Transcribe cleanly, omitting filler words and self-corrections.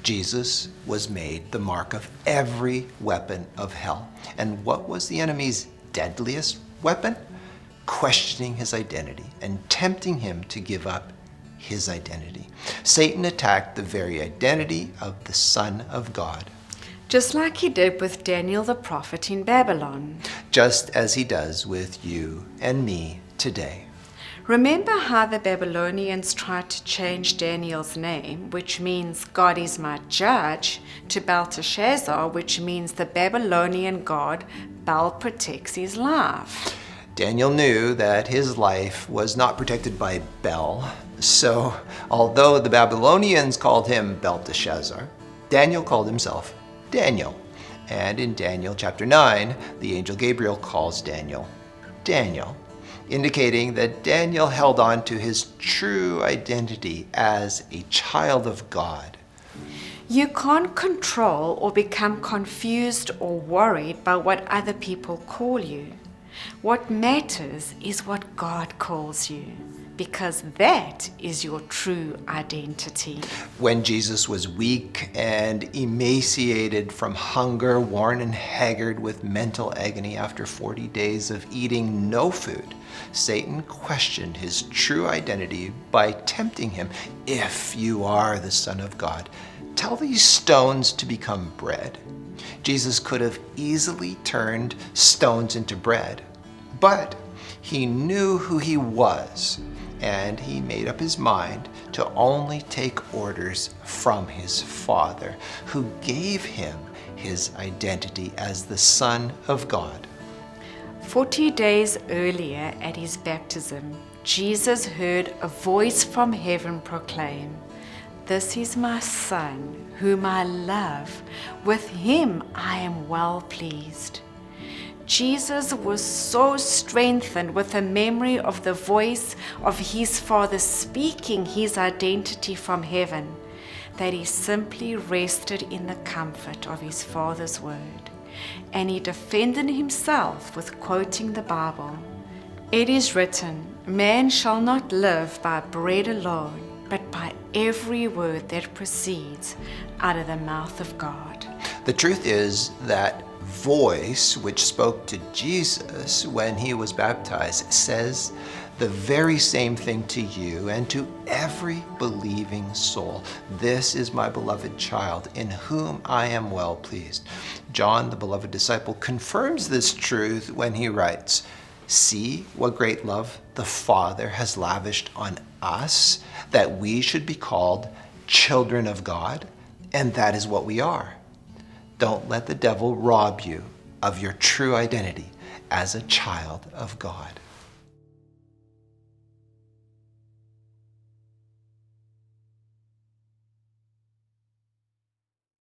Jesus was made the mark of every weapon of hell. And what was the enemy's deadliest weapon? Questioning his identity and tempting him to give up his identity. Satan attacked the very identity of the Son of God. Just like he did with Daniel the prophet in Babylon. Just as he does with you and me today. Remember how the Babylonians tried to change Daniel's name, which means God is my judge, to Belteshazzar, which means the Babylonian god Bel protects his life. Daniel knew that his life was not protected by Bel, so although the Babylonians called him Belteshazzar, Daniel called himself Daniel. And in Daniel chapter 9, the angel Gabriel calls Daniel Daniel, indicating that Daniel held on to his true identity as a child of God. You can't control or become confused or worried by what other people call you. What matters is what God calls you, because that is your true identity. When Jesus was weak and emaciated from hunger, worn and haggard with mental agony after 40 days of eating no food, Satan questioned his true identity by tempting him, "If you are the Son of God, tell these stones to become bread." Jesus could have easily turned stones into bread, but he knew who he was, and he made up his mind to only take orders from his Father, who gave him his identity as the Son of God. 40 days earlier at his baptism, Jesus heard a voice from heaven proclaim, "This is my Son, whom I love. With him I am well pleased." Jesus was so strengthened with the memory of the voice of his Father speaking his identity from heaven that he simply rested in the comfort of his Father's word. And he defended himself with quoting the Bible. "It is written, man shall not live by bread alone, but by every word that proceeds out of the mouth of God." The truth is that voice which spoke to Jesus when he was baptized says the very same thing to you and to every believing soul. "This is my beloved child, in whom I am well pleased." John, the beloved disciple, confirms this truth when he writes, "See what great love the Father has lavished on us, that we should be called children of God, and that is what we are." Don't let the devil rob you of your true identity as a child of God.